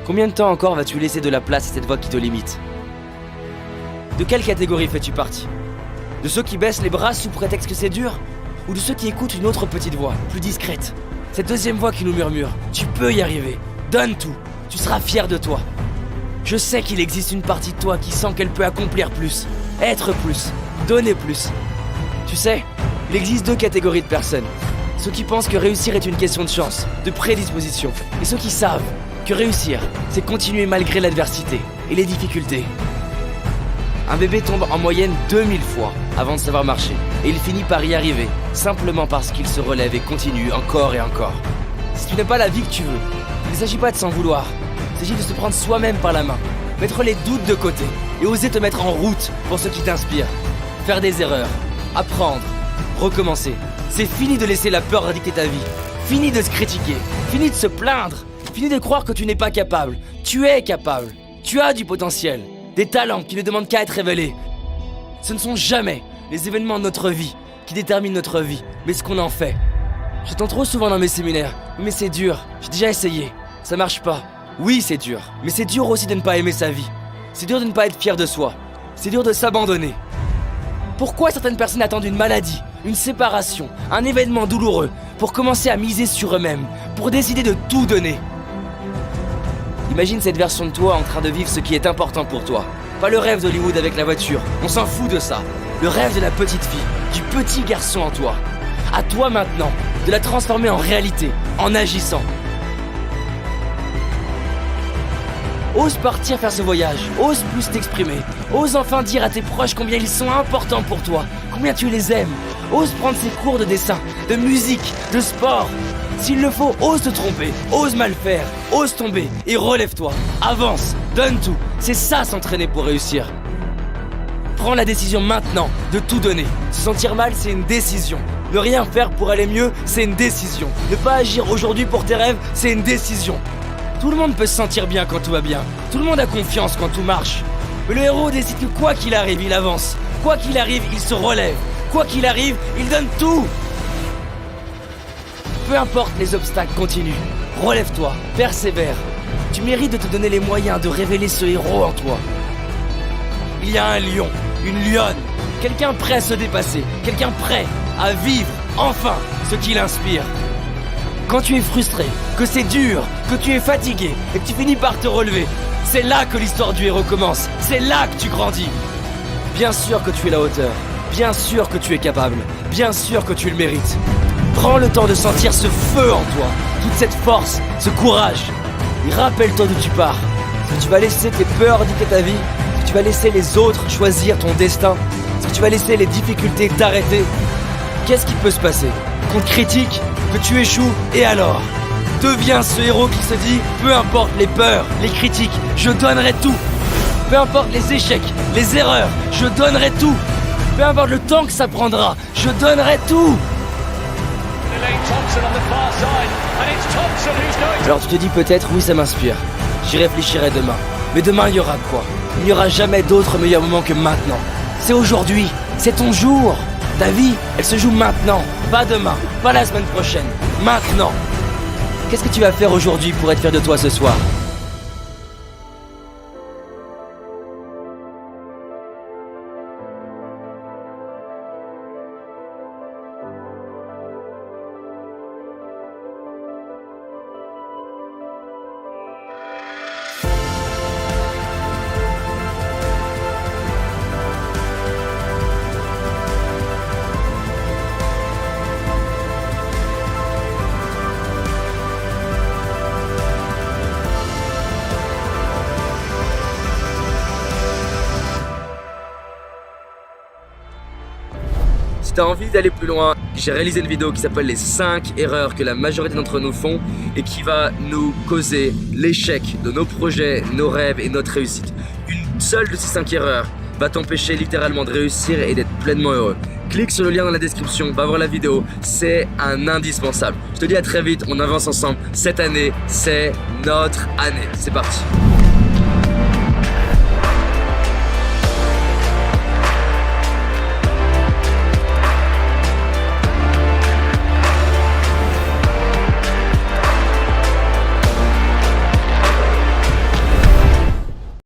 Combien de temps encore vas-tu laisser de la place à cette voix qui te limite? De quelle catégorie fais-tu partie? De ceux qui baissent les bras sous prétexte que c'est dur? Ou de ceux qui écoutent une autre petite voix, plus discrète? Cette deuxième voix qui nous murmure: tu peux y arriver, donne tout, tu seras fier de toi. Je sais qu'il existe une partie de toi qui sent qu'elle peut accomplir plus, être plus, donner plus. Tu sais, il existe deux catégories de personnes. Ceux qui pensent que réussir est une question de chance, de prédisposition, et ceux qui savent que réussir, c'est continuer malgré l'adversité et les difficultés. Un bébé tombe en moyenne 2000 fois avant de savoir marcher, et il finit par y arriver, simplement parce qu'il se relève et continue encore et encore. Si tu n'as pas la vie que tu veux, il ne s'agit pas de s'en vouloir, il s'agit de se prendre soi-même par la main, mettre les doutes de côté, et oser te mettre en route pour ce qui t'inspire. Faire des erreurs, apprendre, recommencer. C'est fini de laisser la peur dicter ta vie, fini de se critiquer, fini de se plaindre, fini de croire que tu n'es pas capable. Tu es capable, tu as du potentiel. Des talents qui ne demandent qu'à être révélés. Ce ne sont jamais les événements de notre vie qui déterminent notre vie, mais ce qu'on en fait. J'entends trop souvent dans mes séminaires: mais c'est dur, j'ai déjà essayé, ça marche pas. Oui, c'est dur, mais c'est dur aussi de ne pas aimer sa vie. C'est dur de ne pas être fier de soi. C'est dur de s'abandonner. Pourquoi certaines personnes attendent une maladie, une séparation, un événement douloureux pour commencer à miser sur eux-mêmes, pour décider de tout donner? Imagine cette version de toi en train de vivre ce qui est important pour toi. Pas le rêve d'Hollywood avec la voiture, on s'en fout de ça. Le rêve de la petite fille, du petit garçon en toi. À toi maintenant, de la transformer en réalité, en agissant. Ose partir faire ce voyage, ose plus t'exprimer. Ose enfin dire à tes proches combien ils sont importants pour toi, combien tu les aimes. Ose prendre ces cours de dessin, de musique, de sport. S'il le faut, ose te tromper, ose mal faire, ose tomber et relève-toi. Avance, donne tout, c'est ça s'entraîner pour réussir. Prends la décision maintenant de tout donner. Se sentir mal, c'est une décision. Ne rien faire pour aller mieux, c'est une décision. Ne pas agir aujourd'hui pour tes rêves, c'est une décision. Tout le monde peut se sentir bien quand tout va bien. Tout le monde a confiance quand tout marche. Mais le héros décide que quoi qu'il arrive, il avance. Quoi qu'il arrive, il se relève. Quoi qu'il arrive, il donne tout. Peu importe les obstacles, continue. Relève-toi, persévère. Tu mérites de te donner les moyens de révéler ce héros en toi. Il y a un lion, une lionne, quelqu'un prêt à se dépasser, quelqu'un prêt à vivre, enfin, ce qui l'inspire. Quand tu es frustré, que c'est dur, que tu es fatigué et que tu finis par te relever, c'est là que l'histoire du héros commence, c'est là que tu grandis. Bien sûr que tu es à la hauteur, bien sûr que tu es capable, bien sûr que tu le mérites. Prends le temps de sentir ce feu en toi, toute cette force, ce courage. Et rappelle-toi d'où tu pars. Est-ce que tu vas laisser tes peurs dicter ta vie? Est-ce que tu vas laisser les autres choisir ton destin? Est-ce que tu vas laisser les difficultés t'arrêter? Qu'est-ce qui peut se passer? Qu'on te critique, que tu échoues, et alors? Deviens ce héros qui se dit: peu importe les peurs, les critiques, je donnerai tout. Peu importe les échecs, les erreurs, je donnerai tout. Peu importe le temps que ça prendra, je donnerai tout. Alors tu te dis peut-être: oui, ça m'inspire, j'y réfléchirai demain. Mais demain il y aura quoi? Il n'y aura jamais d'autre meilleur moment que maintenant. C'est aujourd'hui, c'est ton jour. Ta vie, elle se joue maintenant, pas demain, pas la semaine prochaine, maintenant. Qu'est-ce que tu vas faire aujourd'hui pour être fier de toi ce soir? Si t'as envie d'aller plus loin, j'ai réalisé une vidéo qui s'appelle les 5 erreurs que la majorité d'entre nous font et qui va nous causer l'échec de nos projets, nos rêves et notre réussite. Une seule de ces 5 erreurs va t'empêcher littéralement de réussir et d'être pleinement heureux. Clique sur le lien dans la description, va voir la vidéo, c'est un indispensable. Je te dis à très vite, on avance ensemble. Cette année, c'est notre année. C'est parti.